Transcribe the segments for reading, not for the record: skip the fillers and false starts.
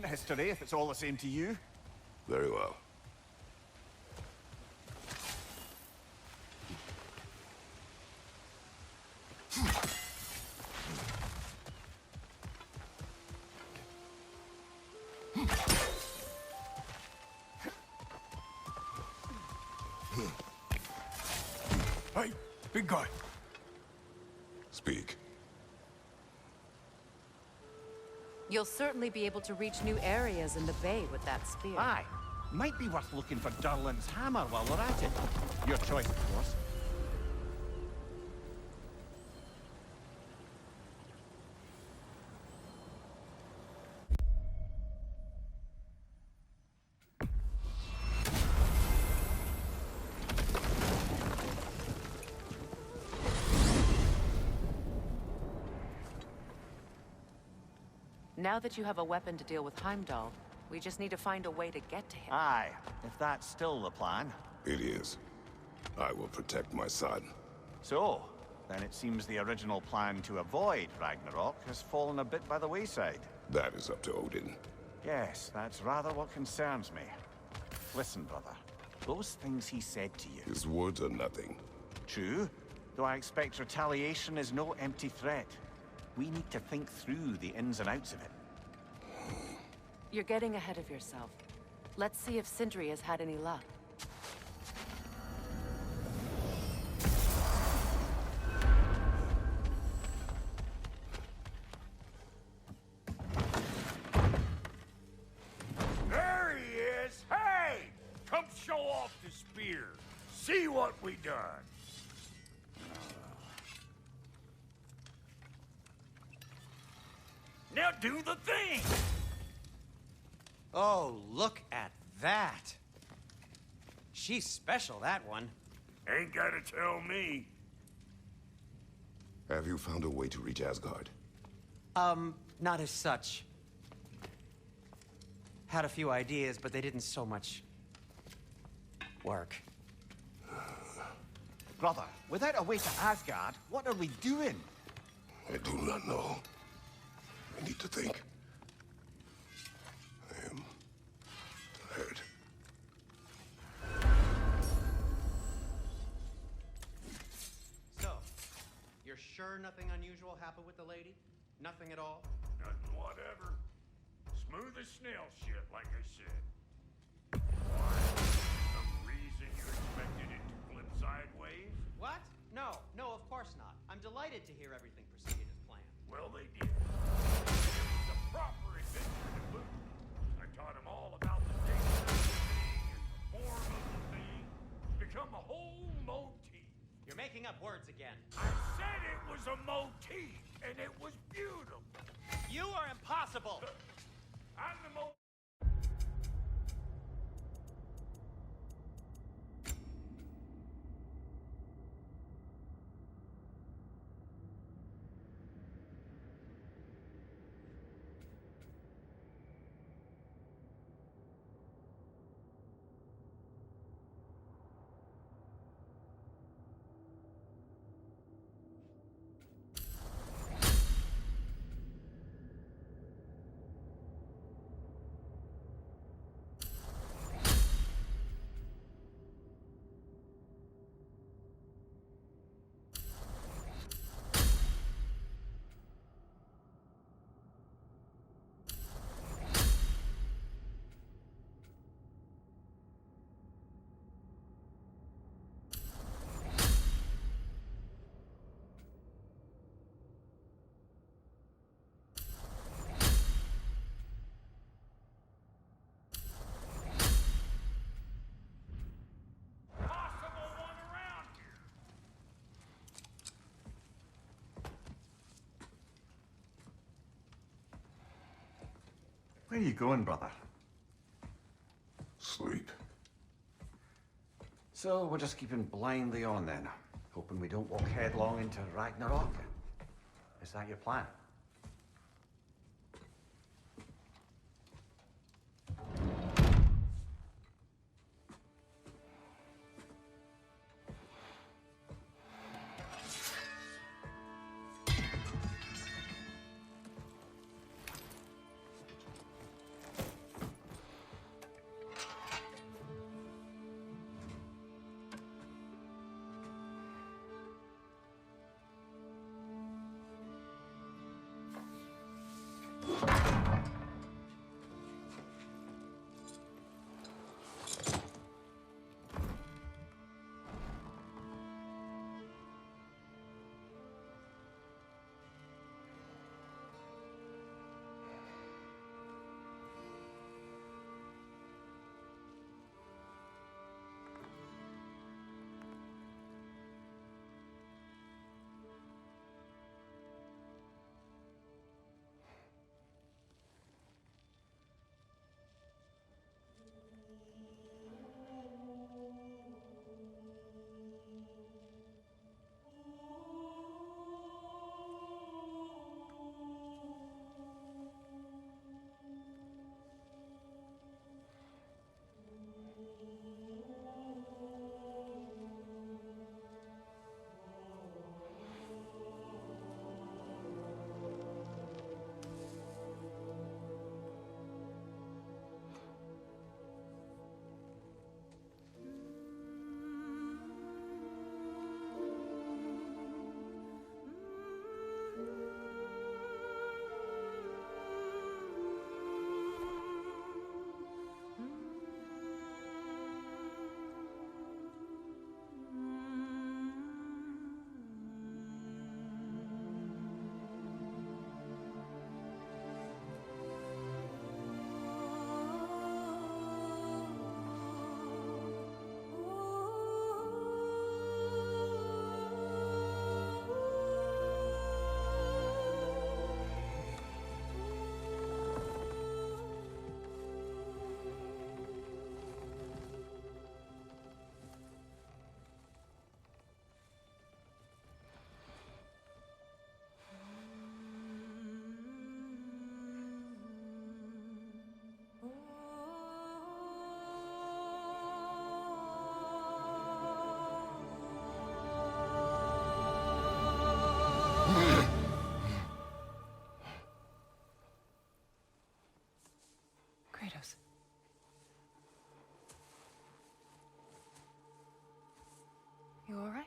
history, if it's all the same to you. Very well. Hey, big guy. Speak. You'll certainly be able to reach new areas in the bay with that spear. Aye. Might be worth looking for Durlin's hammer while we're at it. Your choice, of course. Now that you have a weapon to deal with Heimdall, we just need to find a way to get to him. Aye, if that's still the plan. It is. I will protect my son. So, then it seems the original plan to avoid Ragnarok has fallen a bit by the wayside. That is up to Odin. Yes, that's rather what concerns me. Listen, brother. Those things he said to you. His words are nothing. True, though I expect retaliation is no empty threat. We need to think through the ins and outs of it. You're getting ahead of yourself. Let's see if Sindri has had any luck. There he is! Hey! Come show off the spear. See what we done. Now do the thing! Oh, look at that. She's special, that one. Ain't gotta tell me. Have you found a way to reach Asgard? Not as such. Had a few ideas, but they didn't so much work. Brother, without a way to Asgard, what are we doing? I do not know. I need to think. I am tired. So, you're sure nothing unusual happened with the lady? Nothing at all? Nothing whatever. Smooth as snail shit, like I said. Why? Some reason you expected it to flip sideways? What? No, of course not. I'm delighted to hear everything proceeded as planned. Well, they did. It was a proper adventure to boot. I taught them all about the nature of the thing and the form of the thing. It's become a whole motif. You're making up words again. I said it was a motif, and it was beautiful. You are impossible! I'm the most... possible one around here. Where are you going, brother? Sleep. So we're just keeping blindly on then, hoping we don't walk headlong into Ragnarok. Is that your plan? Kratos. You all right?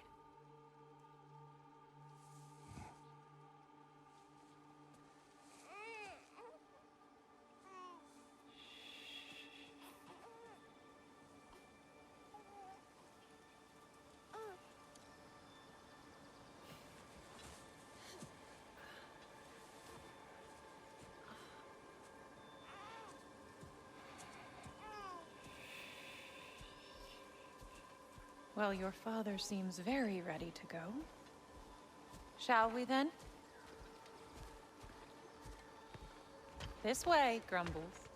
Well, your father seems very ready to go. Shall we then? This way, Grumbles.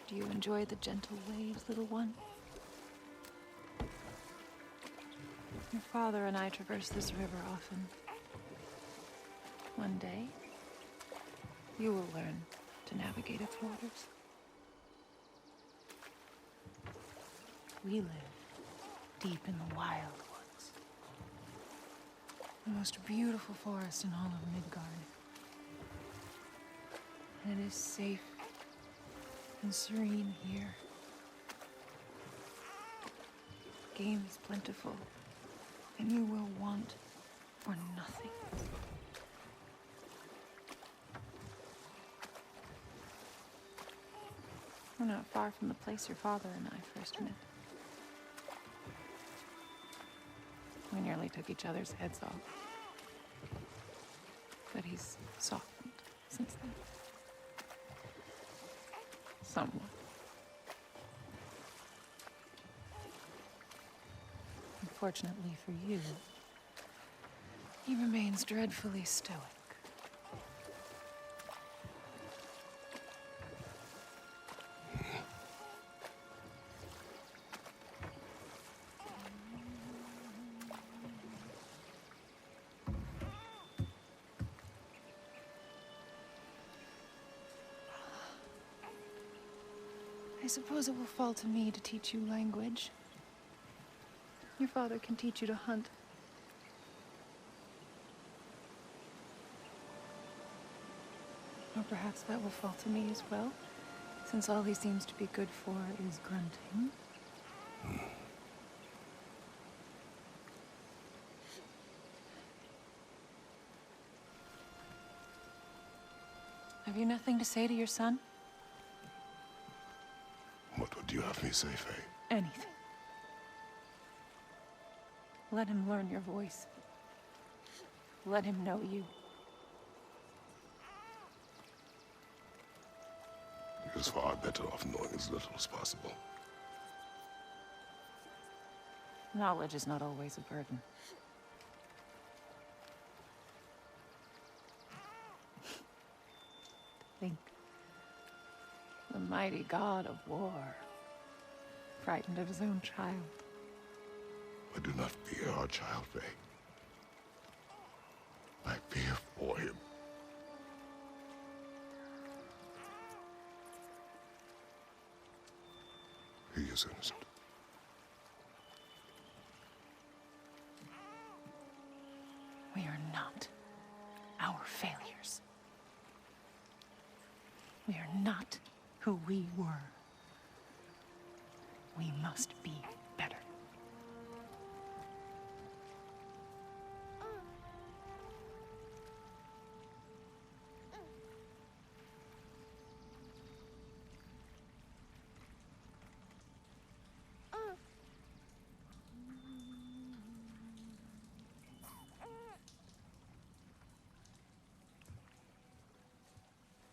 Do you enjoy the gentle waves, little one? Your father and I traverse this river often. One day, you will learn to navigate its waters. We live deep in the wild woods. The most beautiful forest in all of Midgard. And it is safe and serene here. Game is plentiful, and you will want for nothing. We're not far from the place your father and I first met. We nearly took each other's heads off. But he's softened since then. Somewhat. Unfortunately for you, he remains dreadfully stoic. I suppose it will fall to me to teach you language. Your father can teach you to hunt. Or perhaps that will fall to me as well, since all he seems to be good for is grunting. Have you nothing to say to your son? What would you have me say, Faye? Anything. Let him learn your voice. Let him know you. He is far better off knowing as little as possible. Knowledge is not always a burden. Think. The mighty God of War, frightened of his own child. I do not fear our child, Faye. I fear for him. He is innocent. We are not our failures. We are not who we were. We must be better.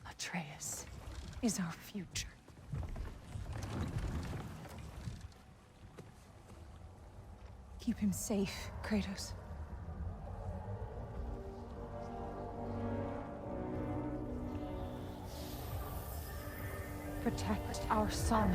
Atreus is our future. Keep him safe, Kratos. Protect our son.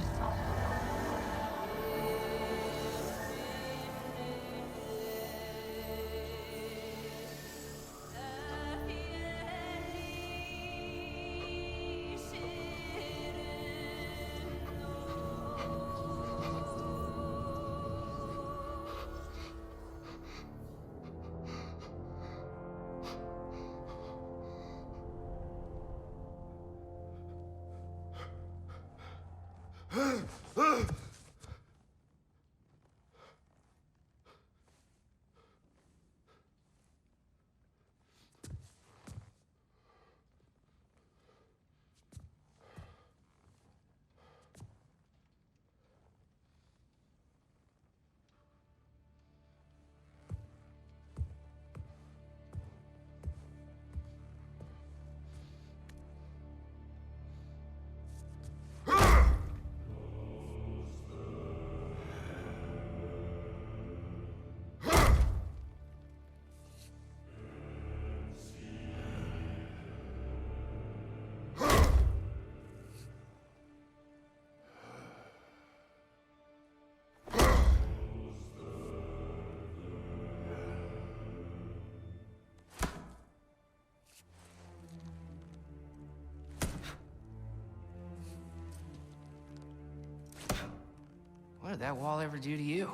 What did that wall ever do to you?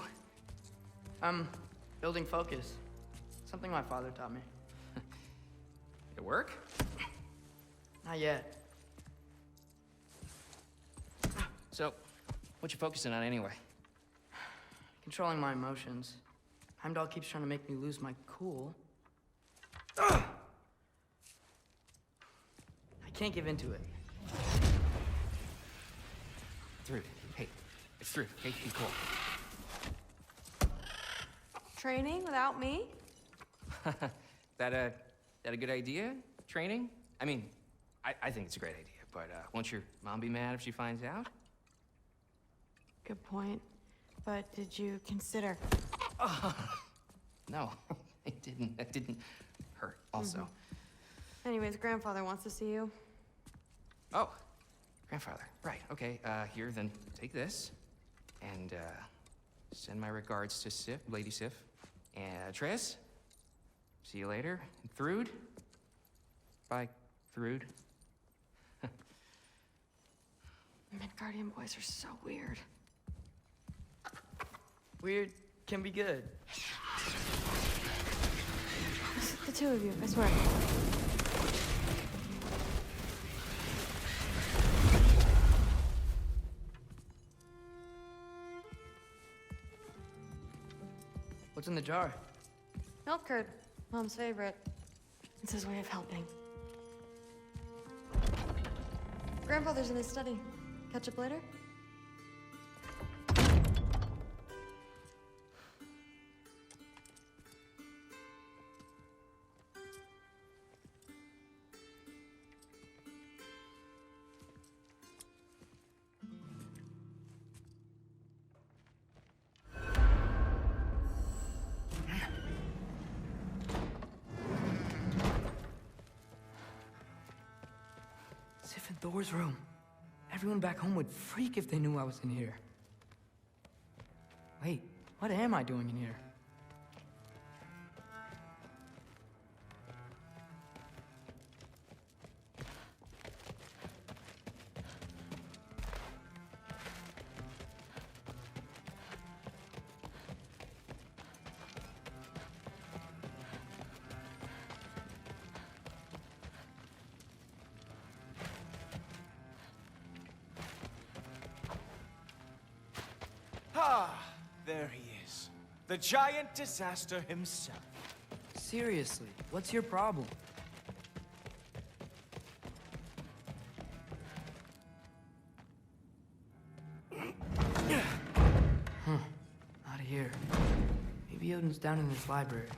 Building focus. Something my father taught me. Did it work? Not yet. So, what you focusing on anyway? Controlling my emotions. Heimdall keeps trying to make me lose my cool. I can't give into it. Through. Hey, it's through. Hey, be cool. Training without me? That a good idea? Training? I mean, I think it's a great idea, but won't your mom be mad if she finds out? Good point. But did you consider? No, it didn't. That didn't hurt. Also. Anyways, grandfather wants to see you. Oh, grandfather. Right. Okay. Here, then take this, and send my regards to Sif, Lady Sif, and Triss. See you later. And Thrude. Bye, Thrude. Midgardian boys are so weird. Weird can be good. The two of you, I swear. What's in the jar? Milk curd, Mom's favorite. It's his way of helping. Grandfather's in his study. Catch up later? Sif and Thor's room. Everyone back home would freak if they knew I was in here. Wait, what am I doing in here? Ah, there he is. The giant disaster himself. Seriously, what's your problem? Not here. Maybe Odin's down in his library.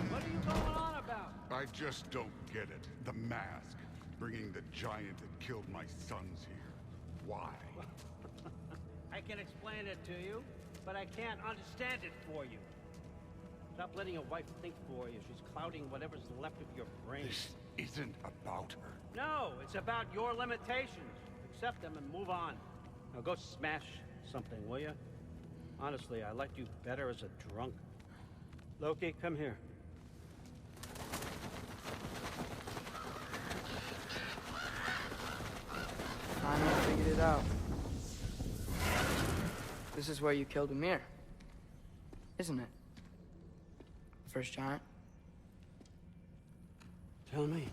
What are you going on about? I just don't get it. The mask. Bringing the giant that killed my sons here. Why? I can explain it to you, but I can't understand it for you. Stop letting your wife think for you. She's clouding whatever's left of your brain. This isn't about her. No, it's about your limitations. Accept them and move on. Now go smash something, will you? Honestly, I liked you better as a drunk. Loki, come here. Finally figured it out. This is where you killed Ymir. Isn't it? The first giant? Tell me.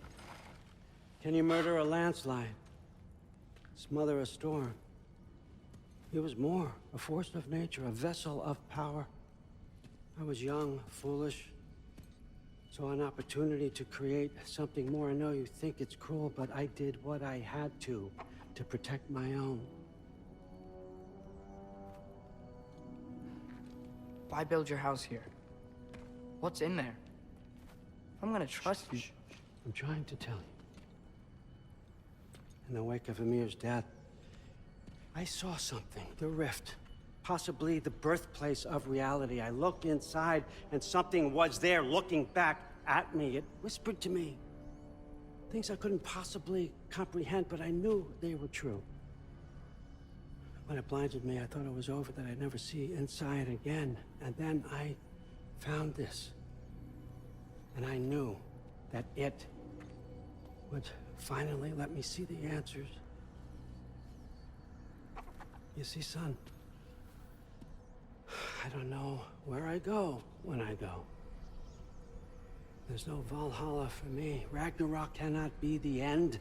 Can you murder a landslide? Smother a storm? He was more, a force of nature, a vessel of power. I was young, foolish, saw an opportunity to create something more. I know you think it's cruel, but I did what I had to protect my own. Why build your house here? What's in there? I'm gonna trust you. I'm trying to tell you. In the wake of Amir's death, I saw something, the rift, possibly the birthplace of reality. I looked inside, and something was there looking back at me. It whispered to me things I couldn't possibly comprehend, but I knew they were true. When it blinded me, I thought it was over, that I'd never see inside again. And then I found this. And I knew that it would finally let me see the answers. You see, son, I don't know where I go when I go. There's no Valhalla for me. Ragnarok cannot be the end.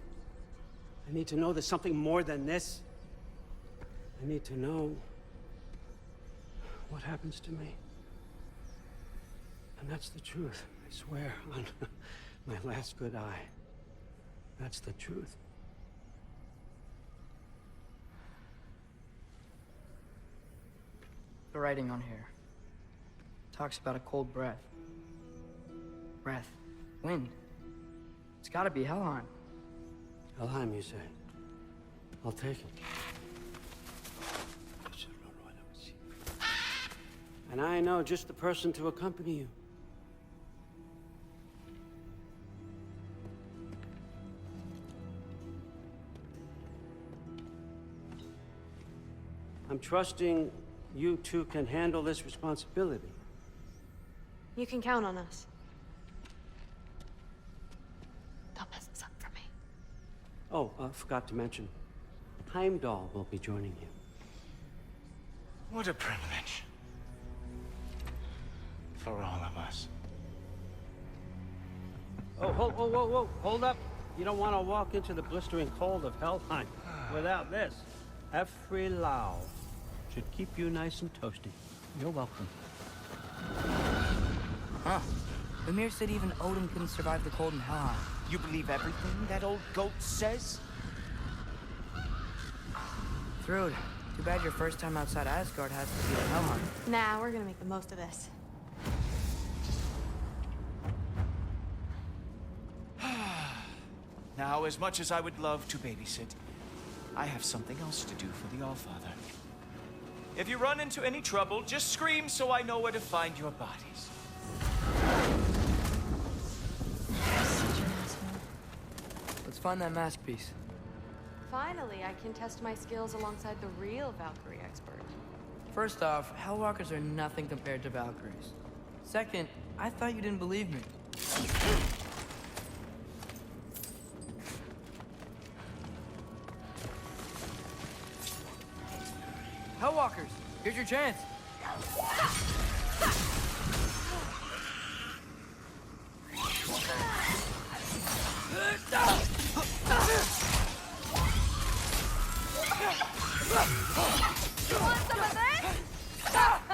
I need to know there's something more than this. I need to know what happens to me. And that's the truth, I swear, on my last good eye. That's the truth. The writing on here talks about a cold breath. Breath. Wind. It's gotta be Helheim. Helheim, you say? I'll take it. And I know just the person to accompany you. I'm trusting you two can handle this responsibility. You can count on us. Don't mess this up for me. Oh, forgot to mention. Heimdall will be joining you. What a privilege. For all of us. Oh, whoa, hold up. You don't want to walk into the blistering cold of Helheim without this. Every Lao should keep you nice and toasty. You're welcome. Huh. Ymir said even Odin couldn't survive the cold in Helheim. You believe everything that old goat says? Thrud, too bad your first time outside Asgard has to be in Helheim. Nah, we're gonna make the most of this. Now, as much as I would love to babysit, I have something else to do for the Allfather. If you run into any trouble, just scream so I know where to find your bodies. Let's find that mask piece. Finally, I can test my skills alongside the real Valkyrie expert. First off, Hellwalkers are nothing compared to Valkyries. Second, I thought you didn't believe me. Hellwalkers, here's your chance. You want some of this?